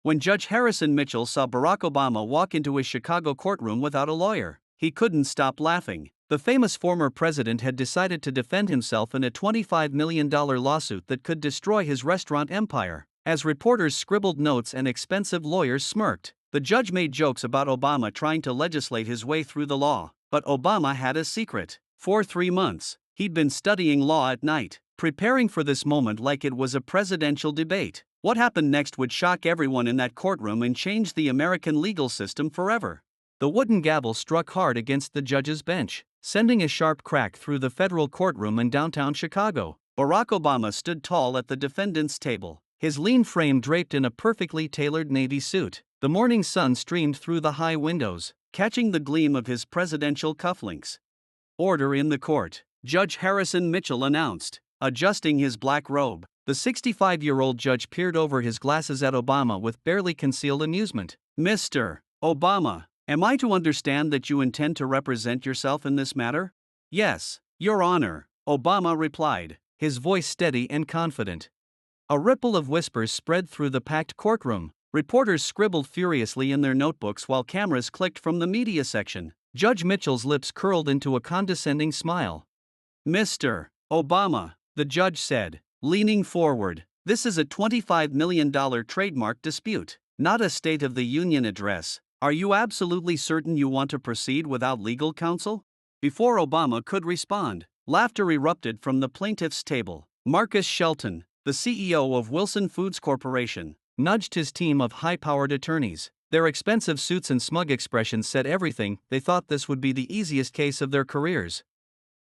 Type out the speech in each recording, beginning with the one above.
When Judge Harrison Mitchell saw Barack Obama walk into his Chicago courtroom without a lawyer, he couldn't stop laughing. The famous former president had decided to defend himself in a $25 million lawsuit that could destroy his restaurant empire. As reporters scribbled notes and expensive lawyers smirked, the judge made jokes about Obama trying to legislate his way through the law. But Obama had a secret. For 3 months, he'd been studying law at night, preparing for this moment like it was a presidential debate. What happened next would shock everyone in that courtroom and change the American legal system forever. The wooden gavel struck hard against the judge's bench, sending a sharp crack through the federal courtroom in downtown Chicago. Barack Obama stood tall at the defendant's table, his lean frame draped in a perfectly tailored navy suit. The morning sun streamed through the high windows, catching the gleam of his presidential cufflinks. "Order in the court," Judge Harrison Mitchell announced, adjusting his black robe. The 65-year-old judge peered over his glasses at Obama with barely concealed amusement. "Mr. Obama, am I to understand that you intend to represent yourself in this matter?" "Yes, Your Honor," Obama replied, his voice steady and confident. A ripple of whispers spread through the packed courtroom. Reporters scribbled furiously in their notebooks while cameras clicked from the media section. Judge Mitchell's lips curled into a condescending smile. "Mr. Obama," the judge said, leaning forward, "this is a $25 million trademark dispute, not a State of the Union address. Are you absolutely certain you want to proceed without legal counsel?" Before Obama could respond, laughter erupted from the plaintiff's table. Marcus Shelton, the CEO of Wilson Foods Corporation, nudged his team of high-powered attorneys. Their expensive suits and smug expressions said everything. They thought this would be the easiest case of their careers.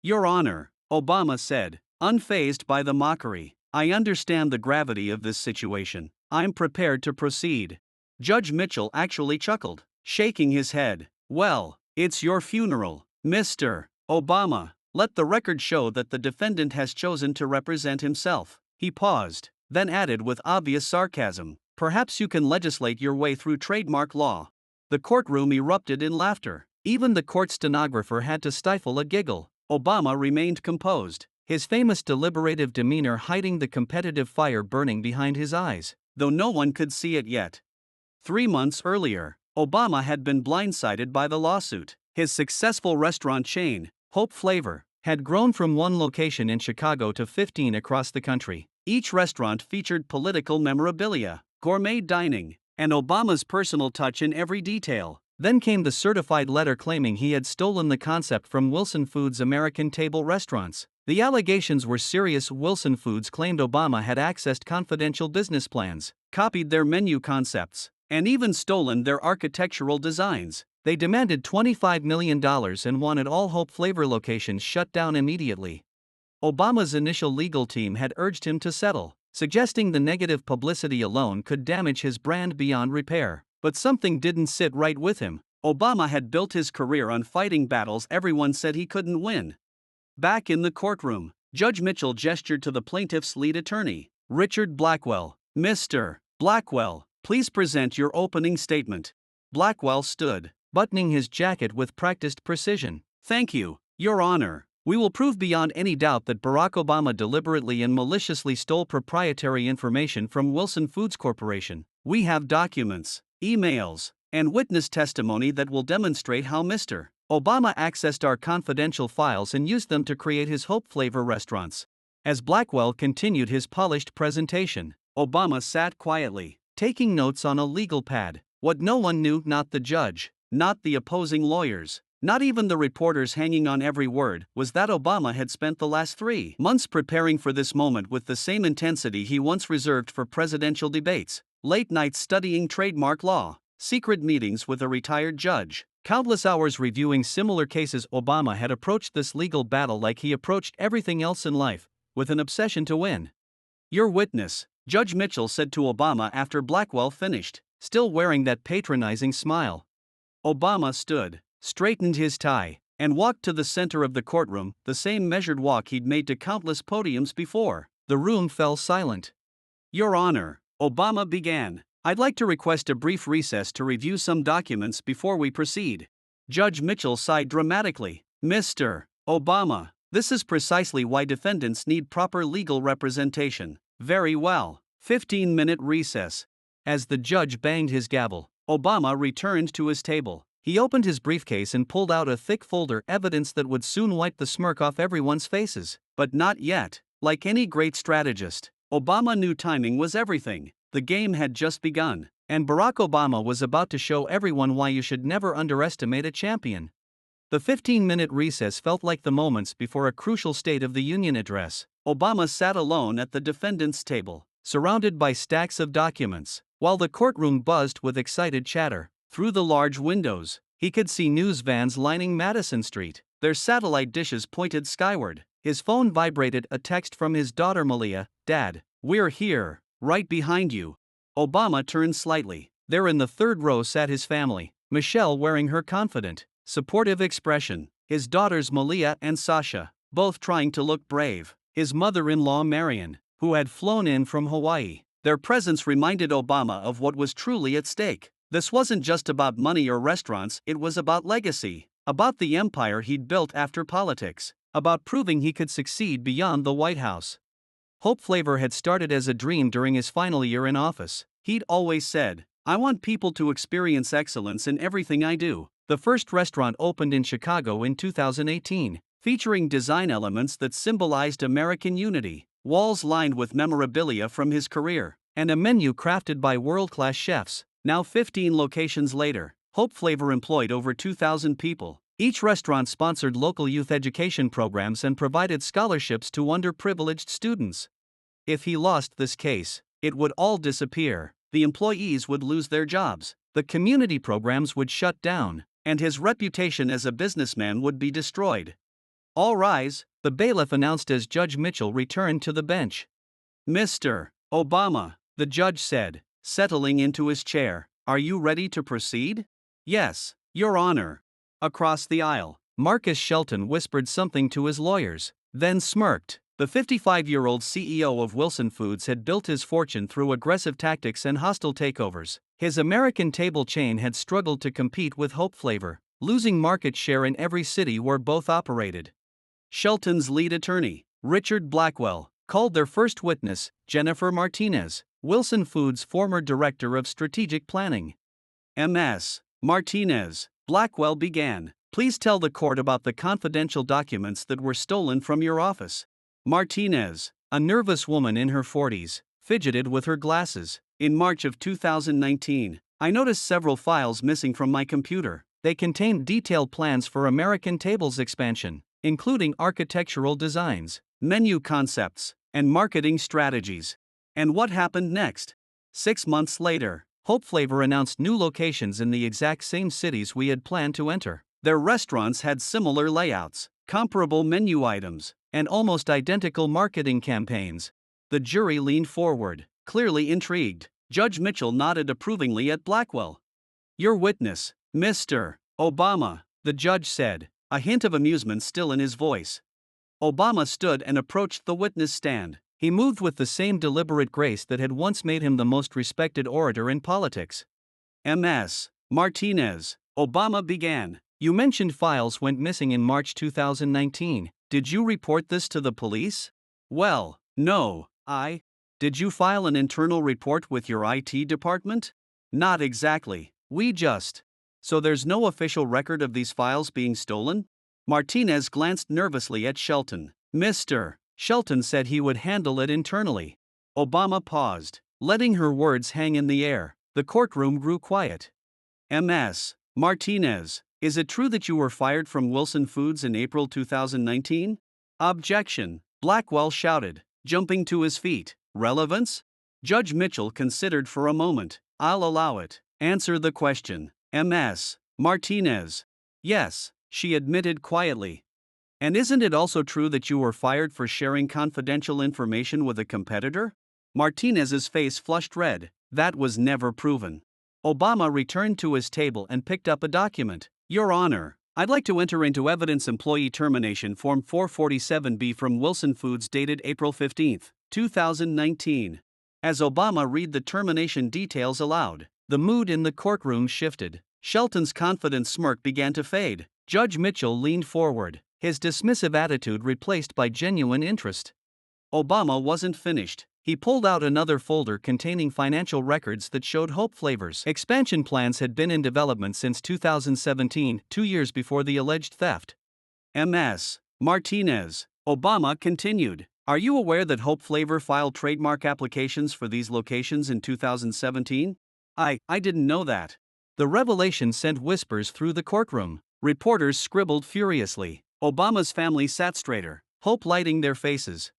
"Your Honor," Obama said, unfazed by the mockery, "I understand the gravity of this situation. I'm prepared to proceed." Judge Mitchell actually chuckled, shaking his head. "Well, it's your funeral, Mr. Obama. Let the record show that the defendant has chosen to represent himself." He paused, then added with obvious sarcasm, "Perhaps you can legislate your way through trademark law." The courtroom erupted in laughter. Even the court stenographer had to stifle a giggle. Obama remained composed, his famous deliberative demeanor hiding the competitive fire burning behind his eyes, though no one could see it yet. 3 months earlier, Obama had been blindsided by the lawsuit. His successful restaurant chain, Hope Flavor, had grown from 1 location in Chicago to 15 across the country. Each restaurant featured political memorabilia, gourmet dining, and Obama's personal touch in every detail. Then came the certified letter claiming he had stolen the concept from Wilson Foods' American Table restaurants. The allegations were serious. Wilson Foods claimed Obama had accessed confidential business plans, copied their menu concepts, and even stolen their architectural designs. They demanded $25 million and wanted all Hope Flavor locations shut down immediately. Obama's initial legal team had urged him to settle, suggesting the negative publicity alone could damage his brand beyond repair. But something didn't sit right with him. Obama had built his career on fighting battles everyone said he couldn't win. Back in the courtroom, Judge Mitchell gestured to the plaintiff's lead attorney, Richard Blackwell. "Mr. Blackwell, please present your opening statement." Blackwell stood, buttoning his jacket with practiced precision. "Thank you, Your Honor. We will prove beyond any doubt that Barack Obama deliberately and maliciously stole proprietary information from Wilson Foods Corporation. We have documents, emails, and witness testimony that will demonstrate how Mr. Obama accessed our confidential files and used them to create his Hope Flavor restaurants." As Blackwell continued his polished presentation, Obama sat quietly, taking notes on a legal pad. What no one knew, not the judge, not the opposing lawyers, not even the reporters hanging on every word, was that Obama had spent the last 3 months preparing for this moment with the same intensity he once reserved for presidential debates. Late nights studying trademark law, secret meetings with a retired judge, countless hours reviewing similar cases. Obama had approached this legal battle like he approached everything else in life, with an obsession to win. "Your witness," Judge Mitchell said to Obama after Blackwell finished, still wearing that patronizing smile. Obama stood, straightened his tie, and walked to the center of the courtroom, the same measured walk he'd made to countless podiums before. The room fell silent. "Your Honor," Obama began, "I'd like to request a brief recess to review some documents before we proceed." Judge Mitchell sighed dramatically. "Mr. Obama, this is precisely why defendants need proper legal representation." "Very well. 15-minute recess." As the judge banged his gavel, Obama returned to his table. He opened his briefcase and pulled out a thick folder, evidence that would soon wipe the smirk off everyone's faces. But not yet. Like any great strategist, Obama knew timing was everything. The game had just begun, and Barack Obama was about to show everyone why you should never underestimate a champion. The 15-minute recess felt like the moments before a crucial State of the Union address. Obama sat alone at the defendant's table, surrounded by stacks of documents, while the courtroom buzzed with excited chatter. Through the large windows, he could see news vans lining Madison Street, their satellite dishes pointed skyward. His phone vibrated, a text from his daughter Malia. "Dad, we're here, right behind you." Obama turned slightly. There in the third row sat his family, Michelle wearing her confident, supportive expression, his daughters Malia and Sasha, both trying to look brave, his mother-in-law Marion, who had flown in from Hawaii. Their presence reminded Obama of what was truly at stake. This wasn't just about money or restaurants, it was about legacy, about the empire he'd built after politics, about proving he could succeed beyond the White House. Hope Flavor had started as a dream during his final year in office. He'd always said, "I want people to experience excellence in everything I do." The first restaurant opened in Chicago in 2018, featuring design elements that symbolized American unity, walls lined with memorabilia from his career, and a menu crafted by world-class chefs. Now 15 locations later, Hope Flavor employed over 2,000 people. Each restaurant sponsored local youth education programs and provided scholarships to underprivileged students. If he lost this case, it would all disappear. The employees would lose their jobs, the community programs would shut down, and his reputation as a businessman would be destroyed. "All rise," the bailiff announced as Judge Mitchell returned to the bench. "Mr. Obama," the judge said, settling into his chair, "are you ready to proceed?" "Yes, Your Honor." Across the aisle, Marcus Shelton whispered something to his lawyers, then smirked. The 55-year-old CEO of Wilson Foods had built his fortune through aggressive tactics and hostile takeovers. His American table chain had struggled to compete with Hope Flavor, losing market share in every city where both operated. Shelton's lead attorney, Richard Blackwell, called their first witness, Jennifer Martinez, Wilson Foods' former director of strategic planning. "Ms. Martinez," Blackwell began, "please tell the court about the confidential documents that were stolen from your office." Martinez, a nervous woman in her 40s, fidgeted with her glasses. "In March of 2019, I noticed several files missing from my computer. They contained detailed plans for American Table's expansion, including architectural designs, menu concepts, and marketing strategies." And what happened next? 6 months later, Hope Flavor announced new locations in the exact same cities we had planned to enter. Their restaurants had similar layouts, comparable menu items, and almost identical marketing campaigns. The jury leaned forward, clearly intrigued. Judge Mitchell nodded approvingly at Blackwell. "Your witness, Mr. Obama," the judge said, a hint of amusement still in his voice. Obama stood and approached the witness stand. He moved with the same deliberate grace that had once made him the most respected orator in politics. "Ms. Martinez," Obama began, "you mentioned files went missing in March 2019. Did you report this to the police?" "Well, no, Did you file an internal report with your IT department?" "Not exactly. So there's no official record of these files being stolen?" Martinez glanced nervously at Shelton. "Mr. Shelton said he would handle it internally." Obama paused, letting her words hang in the air. The courtroom grew quiet. "Ms. Martinez, is it true that you were fired from Wilson Foods in April 2019? "Objection," Blackwell shouted, jumping to his feet. "Relevance?" Judge Mitchell considered for a moment. "I'll allow it. Answer the question, Ms. Martinez." "Yes," she admitted quietly. "And isn't it also true that you were fired for sharing confidential information with a competitor?" Martinez's face flushed red. "That was never proven." Obama returned to his table and picked up a document. "Your Honor, I'd like to enter into evidence employee termination form 447B from Wilson Foods dated April 15, 2019. As Obama read the termination details aloud, the mood in the courtroom shifted. Shelton's confident smirk began to fade. Judge Mitchell leaned forward, his dismissive attitude replaced by genuine interest. Obama wasn't finished. He pulled out another folder containing financial records that showed Hope Flavor's expansion plans had been in development since 2017, 2 years before the alleged theft. Ms. Martinez, Obama continued. Are you aware that Hope Flavor filed trademark applications for these locations in 2017? I didn't know that. The revelation sent whispers through the courtroom. Reporters scribbled furiously. Obama's family sat straighter, hope lighting their faces.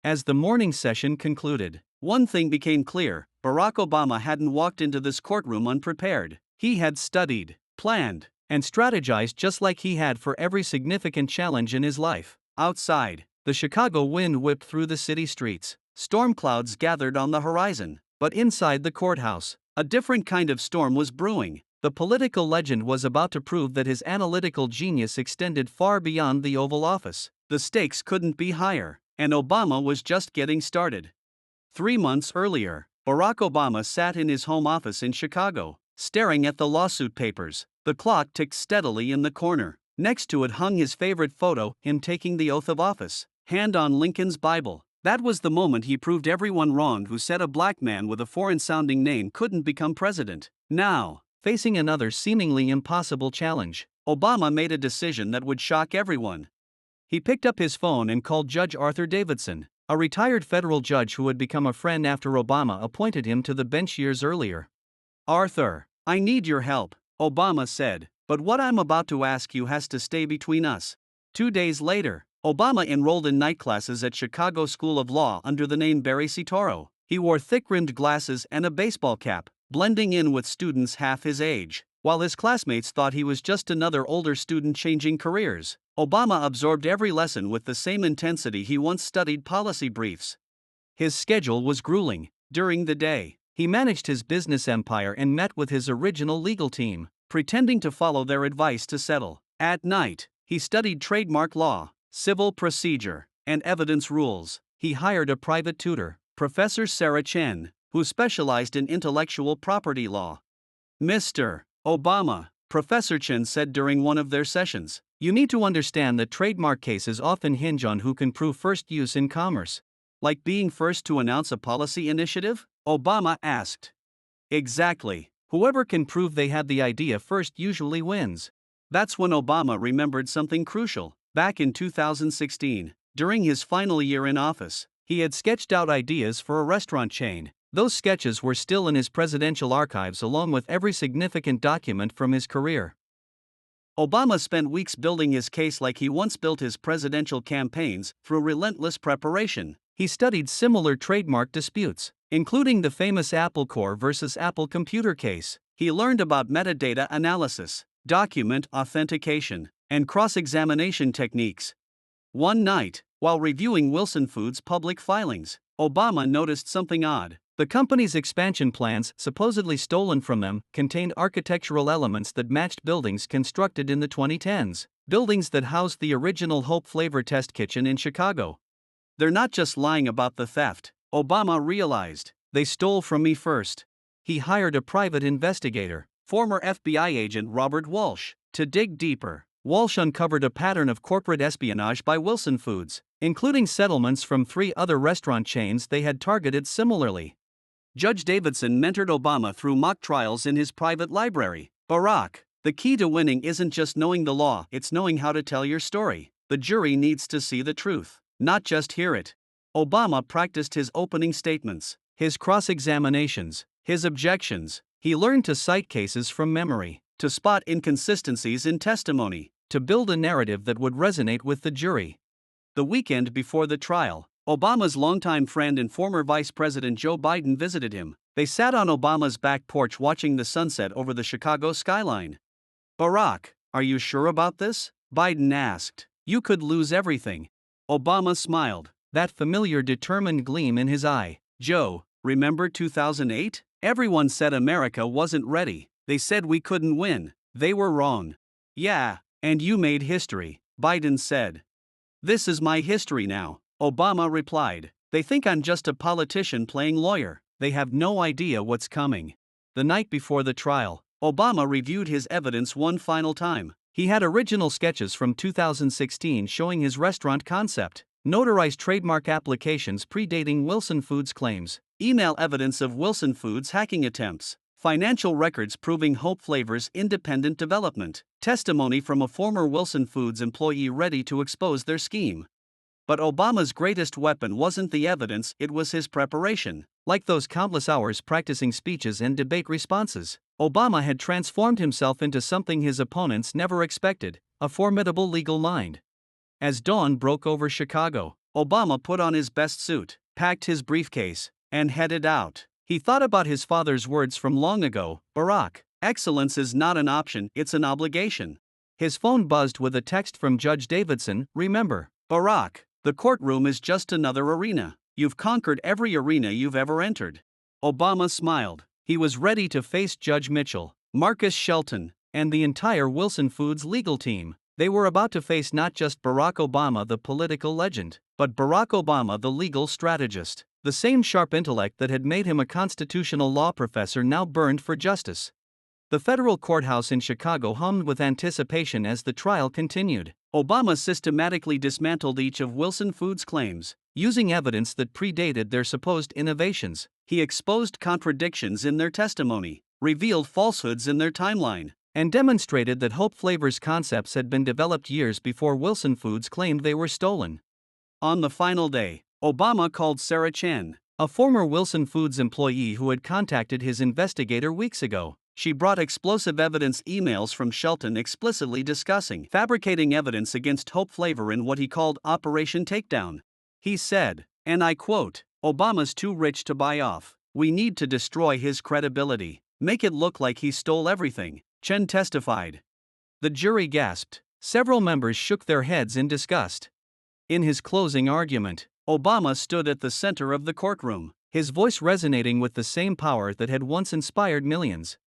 As the morning session concluded, one thing became clear: Barack Obama hadn't walked into this courtroom unprepared. He had studied, planned, and strategized just like he had for every significant challenge in his life. Outside, the Chicago wind whipped through the city streets. Storm clouds gathered on the horizon. But inside the courthouse, a different kind of storm was brewing. The political legend was about to prove that his analytical genius extended far beyond the Oval Office. The stakes couldn't be higher, and Obama was just getting started. 3 months earlier, Barack Obama sat in his home office in Chicago, staring at the lawsuit papers. The clock ticked steadily in the corner. Next to it hung his favorite photo, him taking the oath of office, hand on Lincoln's Bible. That was the moment he proved everyone wrong who said a black man with a foreign-sounding name couldn't become president. Now, facing another seemingly impossible challenge, Obama made a decision that would shock everyone. He picked up his phone and called Judge Arthur Davidson, a retired federal judge who had become a friend after Obama appointed him to the bench years earlier. "Arthur, I need your help," Obama said, "but what I'm about to ask you has to stay between us." 2 days later, Obama enrolled in night classes at Chicago School of Law under the name Barry Toro. He wore thick-rimmed glasses and a baseball cap, blending in with students half his age. While his classmates thought he was just another older student changing careers, Obama absorbed every lesson with the same intensity he once studied policy briefs. His schedule was grueling. During the day, he managed his business empire and met with his original legal team, pretending to follow their advice to settle. At night, he studied trademark law, civil procedure, and evidence rules. He hired a private tutor, Professor Sarah Chen, who specialized in intellectual property law. "Mr. Obama," Professor Chen said during one of their sessions, "you need to understand that trademark cases often hinge on who can prove first use in commerce." "Like being first to announce a policy initiative?" Obama asked. "Exactly. Whoever can prove they had the idea first usually wins." That's when Obama remembered something crucial. Back in 2016, during his final year in office, he had sketched out ideas for a restaurant chain. Those sketches were still in his presidential archives along with every significant document from his career. Obama spent weeks building his case like he once built his presidential campaigns, through relentless preparation. He studied similar trademark disputes, including the famous Apple Corps versus Apple Computer case. He learned about metadata analysis, document authentication, and cross-examination techniques. One night, while reviewing Wilson Foods' public filings, Obama noticed something odd. The company's expansion plans, supposedly stolen from them, contained architectural elements that matched buildings constructed in the 2010s, buildings that housed the original Hope Flavor test kitchen in Chicago. "They're not just lying about the theft," Obama realized. "They stole from me first." He hired a private investigator, former FBI agent Robert Walsh, to dig deeper. Walsh uncovered a pattern of corporate espionage by Wilson Foods, including settlements from 3 other restaurant chains they had targeted similarly. Judge Davidson mentored Obama through mock trials in his private library. "Barack, the key to winning isn't just knowing the law, it's knowing how to tell your story. The jury needs to see the truth, not just hear it." Obama practiced his opening statements, his cross-examinations, his objections. He learned to cite cases from memory, to spot inconsistencies in testimony, to build a narrative that would resonate with the jury. The weekend before the trial, Obama's longtime friend and former Vice President Joe Biden visited him. They sat on Obama's back porch watching the sunset over the Chicago skyline. "Barack, are you sure about this?" Biden asked. "You could lose everything." Obama smiled, that familiar determined gleam in his eye. "Joe, remember 2008? Everyone said America wasn't ready. They said we couldn't win. They were wrong." "Yeah, and you made history," Biden said. "This is my history now," Obama replied. "They think I'm just a politician playing lawyer. They have no idea what's coming." The night before the trial, Obama reviewed his evidence one final time. He had original sketches from 2016 showing his restaurant concept, Notarized trademark applications predating Wilson Foods claims. Email evidence of Wilson Foods hacking attempts. Financial records proving Hope Flavor's independent development. Testimony from a former Wilson Foods employee ready to expose their scheme. But Obama's greatest weapon wasn't the evidence, it was his preparation. Like those countless hours practicing speeches and debate responses, Obama had transformed himself into something his opponents never expected: a formidable legal mind. As dawn broke over Chicago, Obama put on his best suit, packed his briefcase, and headed out. He thought about his father's words from long ago: Barack, excellence is not an option, it's an obligation. His phone buzzed with a text from Judge Davidson: remember, Barack, the courtroom is just another arena. You've conquered every arena you've ever entered. Obama smiled. He was ready to face Judge Mitchell, Marcus Shelton, and the entire Wilson Foods legal team. They were about to face not just Barack Obama, the political legend, but Barack Obama, the legal strategist. The same sharp intellect that had made him a constitutional law professor now burned for justice. The federal courthouse in Chicago hummed with anticipation as the trial continued. Obama systematically dismantled each of Wilson Foods' claims, using evidence that predated their supposed innovations. He exposed contradictions in their testimony, revealed falsehoods in their timeline, and demonstrated that Hope Flavor's concepts had been developed years before Wilson Foods claimed they were stolen. On the final day, Obama called Sarah Chen, a former Wilson Foods employee who had contacted his investigator weeks ago. She brought explosive evidence, emails from Shelton explicitly discussing fabricating evidence against Hope Flavor in what he called Operation Takedown. He said, and I quote, "Obama's too rich to buy off. We need to destroy his credibility, make it look like he stole everything," Chen testified. The jury gasped. Several members shook their heads in disgust. In his closing argument, Obama stood at the center of the courtroom, his voice resonating with the same power that had once inspired millions.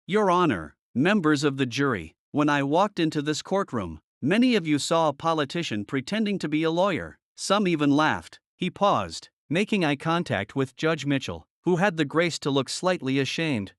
Your Honor, members of the jury, when I walked into this courtroom, many of you saw a politician pretending to be a lawyer. Some even laughed. He paused, making eye contact with Judge Mitchell, who had the grace to look slightly ashamed.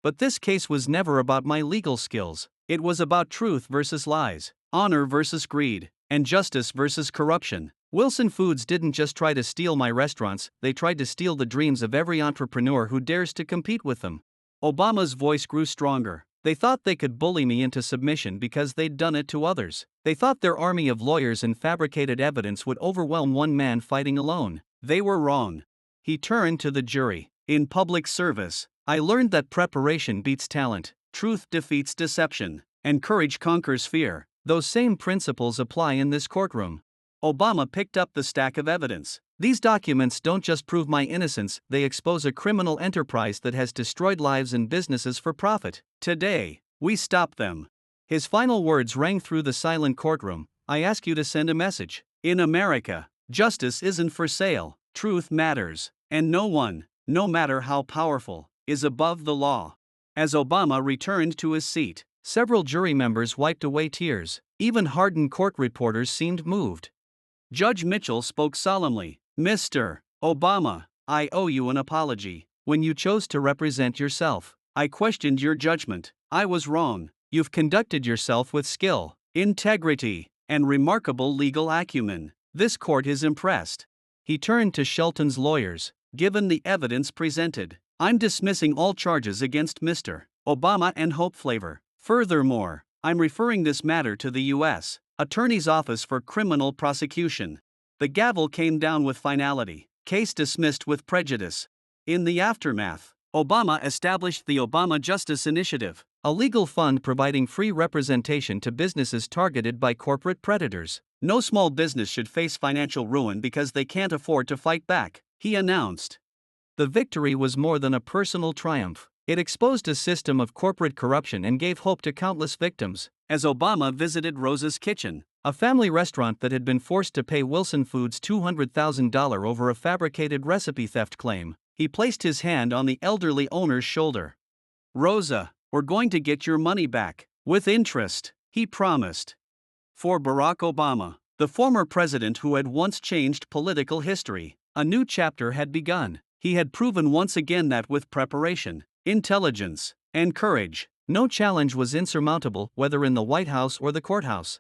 But this case was never about my legal skills. It was about truth versus lies, honor versus greed, and justice versus corruption. Wilson Foods didn't just try to steal my restaurants, they tried to steal the dreams of every entrepreneur who dares to compete with them. Obama's voice grew stronger. They thought they could bully me into submission because they'd done it to others. They thought their army of lawyers and fabricated evidence would overwhelm one man fighting alone. They were wrong. He turned to the jury. In public service, I learned that preparation beats talent, truth defeats deception, and courage conquers fear. Those same principles apply in this courtroom. Obama picked up the stack of evidence. These documents don't just prove my innocence, they expose a criminal enterprise that has destroyed lives and businesses for profit. Today, we stop them. His final words rang through the silent courtroom. I ask you to send a message. In America, justice isn't for sale, truth matters, and no one, no matter how powerful, is above the law. As Obama returned to his seat, several jury members wiped away tears. Even hardened court reporters seemed moved. Judge Mitchell spoke solemnly. Mr. Obama, I owe you an apology. When you chose to represent yourself, I questioned your judgment. I was wrong. You've conducted yourself with skill, integrity, and remarkable legal acumen. This court is impressed. He turned to Shelton's lawyers. Given the evidence presented, I'm dismissing all charges against Mr. Obama and Hope Flavor. Furthermore, I'm referring this matter to the U.S. Attorney's Office for Criminal Prosecution. The gavel came down with finality. Case dismissed with prejudice. In the aftermath, Obama established the Obama Justice Initiative, a legal fund providing free representation to businesses targeted by corporate predators. No small business should face financial ruin because they can't afford to fight back, he announced. The victory was more than a personal triumph. It exposed a system of corporate corruption and gave hope to countless victims. As Obama visited Rosa's Kitchen, a family restaurant that had been forced to pay Wilson Foods $200,000 over a fabricated recipe theft claim, he placed his hand on the elderly owner's shoulder. Rosa, we're going to get your money back, with interest, he promised. For Barack Obama, the former president who had once changed political history, a new chapter had begun. He had proven once again that with preparation, intelligence, and courage, no challenge was insurmountable, whether in the White House or the courthouse.